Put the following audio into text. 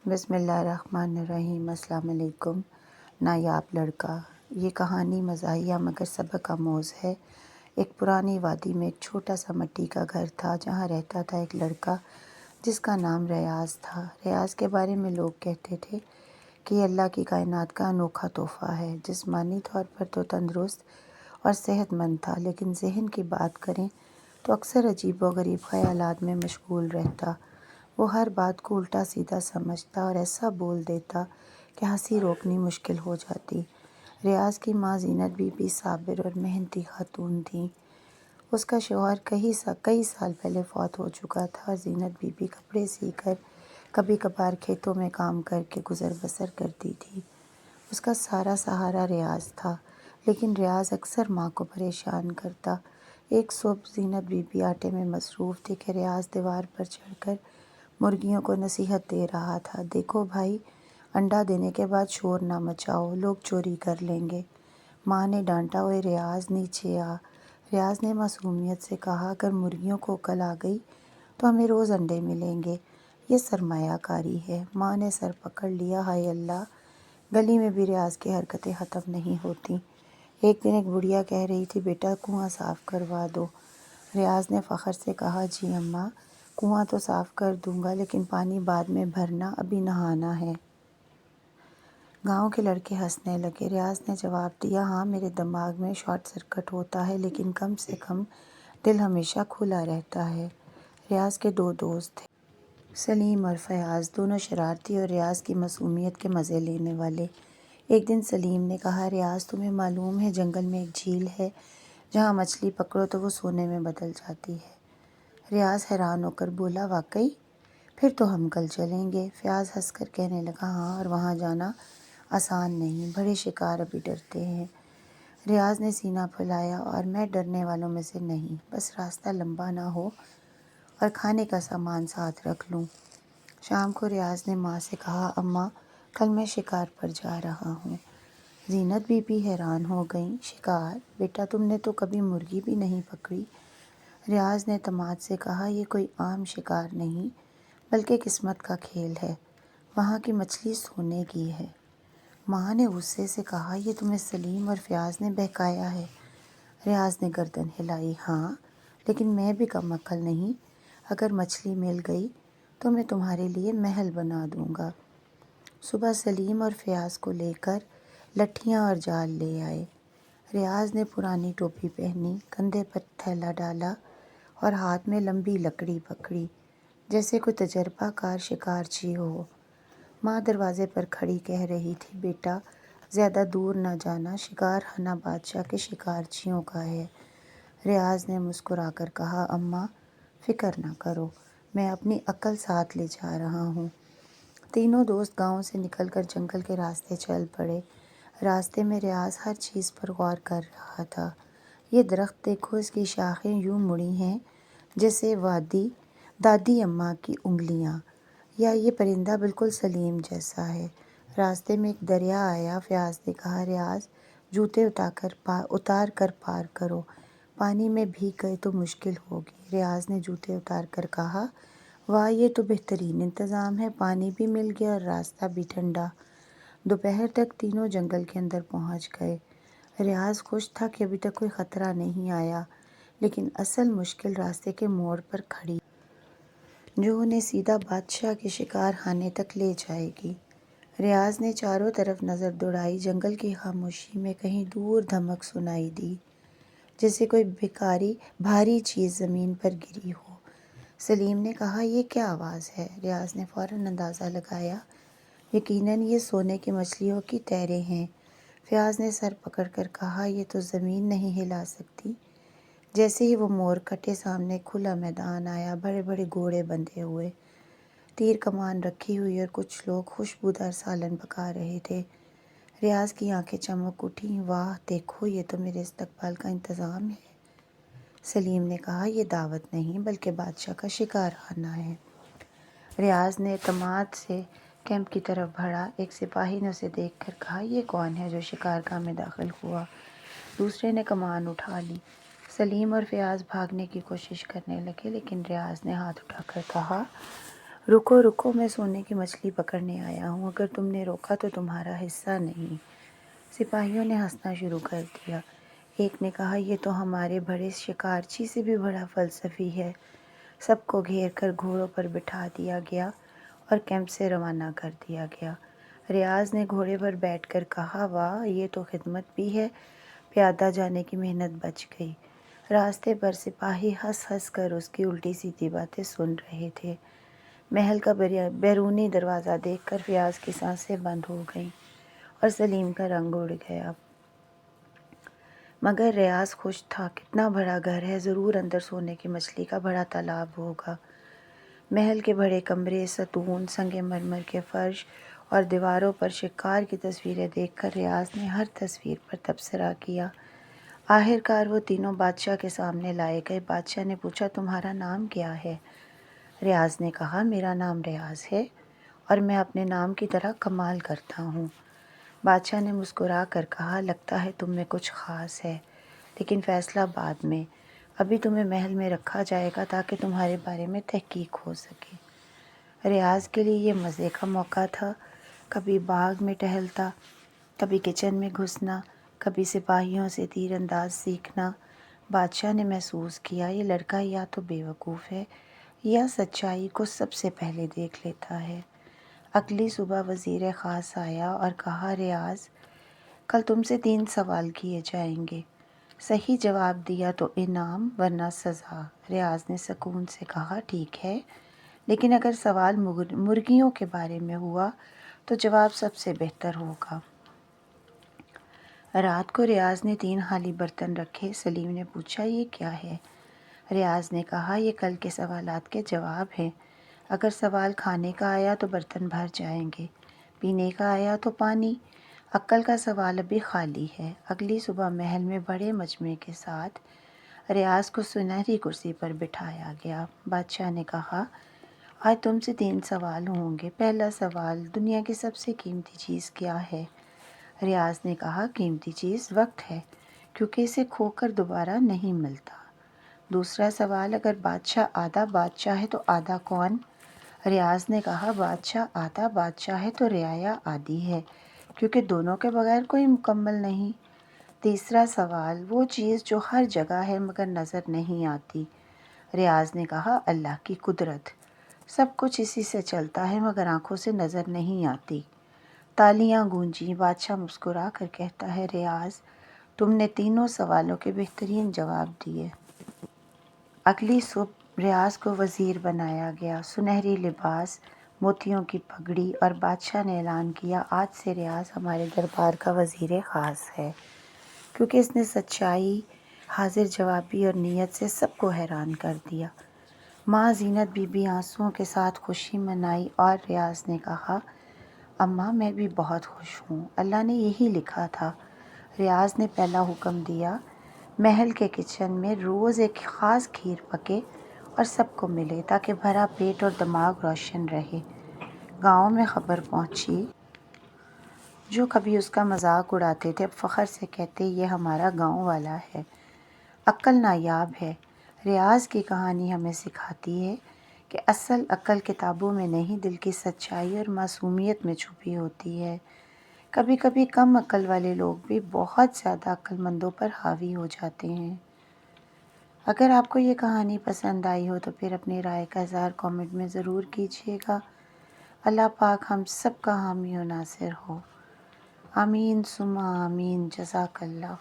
بسم اللہ الرحمن الرحیم۔ السلام علیکم۔ نایاب لڑکا۔ یہ کہانی مزاحیہ مگر سبق آموز ہے۔ ایک پرانی وادی میں ایک چھوٹا سا مٹی کا گھر تھا جہاں رہتا تھا ایک لڑکا جس کا نام ریاض تھا۔ ریاض کے بارے میں لوگ کہتے تھے کہ یہ اللہ کی کائنات کا انوکھا تحفہ ہے۔ جسمانی طور پر تو تندرست اور صحت مند تھا، لیکن ذہن کی بات کریں تو اکثر عجیب و غریب خیالات میں مشغول رہتا۔ وہ ہر بات کو الٹا سیدھا سمجھتا اور ایسا بول دیتا کہ ہنسی روکنی مشکل ہو جاتی۔ ریاض کی ماں زینت بی بی صابر اور محنتی خاتون تھیں۔ اس کا شوہر کئی سال پہلے فوت ہو چکا تھا اور زینت بی بی کپڑے سی کر کبھی کبھار کھیتوں میں کام کر کے گزر بسر کرتی تھی۔ اس کا سارا سہارا ریاض تھا، لیکن ریاض اکثر ماں کو پریشان کرتا۔ ایک صبح زینت بی بی آٹے میں مصروف تھی کہ ریاض دیوار پر چڑھ کر مرغیوں کو نصیحت دے رہا تھا۔ دیکھو بھائی، انڈا دینے کے بعد شور نہ مچاؤ، لوگ چوری کر لیں گے۔ ماں نے ڈانٹا، اوئے ریاض نیچے آ۔ ریاض نے معصومیت سے کہا، اگر مرغیوں کو عقل آ گئی تو ہمیں روز انڈے ملیں گے، یہ سرمایہ کاری ہے۔ ماں نے سر پکڑ لیا، ہائے اللہ، گلی میں بھی ریاض کی حرکتیں ختم نہیں ہوتیں۔ ایک دن ایک بڑھیا کہہ رہی تھی، بیٹا کنواں صاف کروا دو۔ ریاض نے فخر سے کہا، جی اماں، کنواں تو صاف کر دوں گا، لیکن پانی بعد میں بھرنا، ابھی نہانا ہے۔ گاؤں کے لڑکے ہنسنے لگے۔ ریاض نے جواب دیا، ہاں میرے دماغ میں شارٹ سرکٹ ہوتا ہے، لیکن کم سے کم دل ہمیشہ کھلا رہتا ہے۔ ریاض کے دو دوست تھے، سلیم اور فیاض، دونوں شرارتی اور ریاض کی معصومیت کے مزے لینے والے۔ ایک دن سلیم نے کہا، ریاض تمہیں معلوم ہے جنگل میں ایک جھیل ہے جہاں مچھلی پکڑو تو وہ سونے میں بدل جاتی ہے۔ ریاض حیران ہو کر بولا، واقعی؟ پھر تو ہم کل چلیں گے۔ فیاض ہنس کر کہنے لگا، ہاں، اور وہاں جانا آسان نہیں، بڑے شکار ابھی ڈرتے ہیں۔ ریاض نے سینہ پھولایا، اور میں ڈرنے والوں میں سے نہیں، بس راستہ لمبا نہ ہو اور کھانے کا سامان ساتھ رکھ لوں۔ شام کو ریاض نے ماں سے کہا، اماں، کل میں شکار پر جا رہا ہوں۔ زینت بی بی حیران ہو گئیں، شکار؟ بیٹا تم نے تو کبھی مرغی بھی نہیں پکڑی۔ ریاض نے اعتماد سے کہا، یہ کوئی عام شکار نہیں، بلکہ قسمت کا کھیل ہے، وہاں کی مچھلی سونے کی ہے۔ ماں نے غصے سے کہا، یہ تمہیں سلیم اور فیاض نے بہکایا ہے۔ ریاض نے گردن ہلائی، ہاں، لیکن میں بھی کم عقل نہیں، اگر مچھلی مل گئی تو میں تمہارے لیے محل بنا دوں گا۔ صبح سلیم اور فیاض کو لے کر لٹھیاں اور جال لے آئے۔ ریاض نے پرانی ٹوپی پہنی، کندھے پر تھیلا ڈالا اور ہاتھ میں لمبی لکڑی پکڑی، جیسے کوئی تجربہ کار شکارچی ہو۔ ماں دروازے پر کھڑی کہہ رہی تھی، بیٹا زیادہ دور نہ جانا، شکار ہنا بادشاہ کے شکارچیوں کا ہے۔ ریاض نے مسکرا کر کہا، اماں فکر نہ کرو، میں اپنی عقل ساتھ لے جا رہا ہوں۔ تینوں دوست گاؤں سے نکل کر جنگل کے راستے چل پڑے۔ راستے میں ریاض ہر چیز پر غور کر رہا تھا۔ یہ درخت دیکھو، اس کی شاخیں یوں مڑی ہیں جیسے دادی اماں کی انگلیاں، یا یہ پرندہ بالکل سلیم جیسا ہے۔ راستے میں ایک دریا آیا۔ فیاض نے کہا، ریاض جوتے اتار کر پار کرو، پانی میں بھیگ گئے تو مشکل ہوگی۔ ریاض نے جوتے اتار کر کہا، واہ، یہ تو بہترین انتظام ہے، پانی بھی مل گیا اور راستہ بھی ٹھنڈا۔ دوپہر تک تینوں جنگل کے اندر پہنچ گئے۔ ریاض خوش تھا کہ ابھی تک کوئی خطرہ نہیں آیا، لیکن اصل مشکل راستے کے موڑ پر کھڑی، جو انہیں سیدھا بادشاہ کے شکار خانے تک لے جائے گی۔ ریاض نے چاروں طرف نظر دوڑائی۔ جنگل کی خاموشی میں کہیں دور دھمک سنائی دی، جیسے کوئی بھاری چیز زمین پر گری ہو۔ سلیم نے کہا، یہ کیا آواز ہے؟ ریاض نے فوراً اندازہ لگایا، یقیناً یہ سونے کی مچھلیوں کی تیریں ہیں۔ فیاض نے سر پکڑ کر کہا، یہ تو زمین نہیں ہلا سکتی۔ جیسے ہی وہ مور کٹے، سامنے کھلا میدان آیا، بڑے بڑے گھوڑے بندھے ہوئے، تیر کمان رکھی ہوئی، اور کچھ لوگ خوشبودار سالن پکا رہے تھے۔ ریاض کی آنکھیں چمک اٹھیں، واہ، دیکھو، یہ تو میرے استقبال کا انتظام ہے۔ سلیم نے کہا، یہ دعوت نہیں بلکہ بادشاہ کا شکار خانہ ہے۔ ریاض نے اعتماد سے کیمپ کی طرف بڑھا۔ ایک سپاہی نے اسے دیکھ کر کہا، یہ کون ہے جو شکارگاہ میں داخل ہوا؟ دوسرے نے کمان اٹھا لی۔ سلیم اور فیاض بھاگنے کی کوشش کرنے لگے، لیکن ریاض نے ہاتھ اٹھا کر کہا، رکو رکو، میں سونے کی مچھلی پکڑنے آیا ہوں، اگر تم نے روکا تو تمہارا حصہ نہیں۔ سپاہیوں نے ہنسنا شروع کر دیا۔ ایک نے کہا، یہ تو ہمارے بڑے شکارچی سے بھی بڑا فلسفی ہے۔ سب کو گھیر کر گھوڑوں پر بٹھا دیا گیا اور کیمپ سے روانہ کر دیا گیا۔ ریاض نے گھوڑے پر بیٹھ کر کہا، واہ، یہ تو خدمت بھی ہے، پیادہ جانے کی محنت بچ گئی۔ راستے پر سپاہی ہنس ہنس کر اس کی الٹی سیدھی باتیں سن رہے تھے۔ محل کا بیرونی دروازہ دیکھ کر فیاض کی سانسیں بند ہو گئیں اور سلیم کا رنگ اڑ گیا۔ مگر ریاض خوش تھا، کتنا بڑا گھر ہے، ضرور اندر سونے کی مچھلی کا بڑا تالاب ہوگا۔ محل کے بڑے کمرے، ستون، سنگ مرمر کے فرش اور دیواروں پر شکار کی تصویریں دیکھ کر ریاض نے ہر تصویر پر تبصرہ کیا۔ آخر کار وہ تینوں بادشاہ کے سامنے لائے گئے۔ بادشاہ نے پوچھا، تمہارا نام کیا ہے؟ ریاض نے کہا، میرا نام ریاض ہے اور میں اپنے نام کی طرح کمال کرتا ہوں۔ بادشاہ نے مسکرا کر کہا، لگتا ہے تم میں کچھ خاص ہے، لیکن فیصلہ بعد میں۔ ابھی تمہیں محل میں رکھا جائے گا تاکہ تمہارے بارے میں تحقیق ہو سکے۔ ریاض کے لیے یہ مزے کا موقع تھا، کبھی باغ میں ٹہلتا، کبھی کچن میں گھسنا، کبھی سپاہیوں سے تیر انداز سیکھنا۔ بادشاہ نے محسوس کیا، یہ لڑکا یا تو بیوقوف ہے یا سچائی کو سب سے پہلے دیکھ لیتا ہے۔ اگلی صبح وزیر خاص آیا اور کہا، ریاض، کل تم سے 3 سوال کیے جائیں گے، صحیح جواب دیا تو انعام ورنہ سزا۔ ریاض نے سکون سے کہا، ٹھیک ہے، لیکن اگر سوال مرغیوں کے بارے میں ہوا تو جواب سب سے بہتر ہوگا۔ رات کو ریاض نے 3 خالی برتن رکھے۔ سلیم نے پوچھا، یہ کیا ہے؟ ریاض نے کہا، یہ کل کے سوالات کے جواب ہیں۔ اگر سوال کھانے کا آیا تو برتن بھر جائیں گے، پینے کا آیا تو پانی۔ عقل کا سوال ابھی خالی ہے۔ اگلی صبح محل میں بڑے مجمع کے ساتھ ریاض کو سنہری کرسی پر بٹھایا گیا۔ بادشاہ نے کہا، آج تم سے 3 سوال ہوں گے۔ پہلا سوال، دنیا کی سب سے قیمتی چیز کیا ہے؟ ریاض نے کہا، قیمتی چیز وقت ہے، کیونکہ اسے کھو کر دوبارہ نہیں ملتا۔ دوسرا سوال، اگر بادشاہ آدھا بادشاہ ہے تو آدھا کون؟ ریاض نے کہا، بادشاہ آدھا بادشاہ ہے تو رعایا آدھی ہے، کیونکہ دونوں کے بغیر کوئی مکمل نہیں۔ تیسرا سوال، وہ چیز جو ہر جگہ ہے مگر نظر نہیں آتی۔ ریاض نے کہا، اللہ کی قدرت، سب کچھ اسی سے چلتا ہے مگر آنکھوں سے نظر نہیں آتی۔ تالیاں گونجیں۔ بادشاہ مسکرا کر کہتا ہے، ریاض، تم نے تینوں سوالوں کے بہترین جواب دیے۔ اگلی صبح ریاض کو وزیر بنایا گیا، سنہری لباس، موتیوں کی پگڑی، اور بادشاہ نے اعلان کیا، آج سے ریاض ہمارے دربار کا وزیر خاص ہے، کیونکہ اس نے سچائی، حاضر جوابی اور نیت سے سب کو حیران کر دیا۔ ماں زینت بی بی آنسوؤں کے ساتھ خوشی منائی اور ریاض نے کہا، اماں، میں بھی بہت خوش ہوں، اللہ نے یہی لکھا تھا۔ ریاض نے پہلا حکم دیا، محل کے کچن میں روز ایک خاص کھیر پکے اور سب کو ملے تاکہ بھرا پیٹ اور دماغ روشن رہے۔ گاؤں میں خبر پہنچی، جو کبھی اس کا مذاق اڑاتے تھے اب فخر سے کہتے، یہ ہمارا گاؤں والا ہے، عقل نایاب ہے۔ ریاض کی کہانی ہمیں سکھاتی ہے کہ اصل عقل کتابوں میں نہیں، دل کی سچائی اور معصومیت میں چھپی ہوتی ہے۔ کبھی کبھی کم عقل والے لوگ بھی بہت زیادہ عقل مندوں پر حاوی ہو جاتے ہیں۔ اگر آپ کو یہ کہانی پسند آئی ہو تو پھر اپنی رائے کا اظہار کامنٹ میں ضرور کیجیے گا۔ اللہ پاک ہم سب کا حامی و ناصر ہو۔ آمین ثم آمین۔ جزاک اللہ۔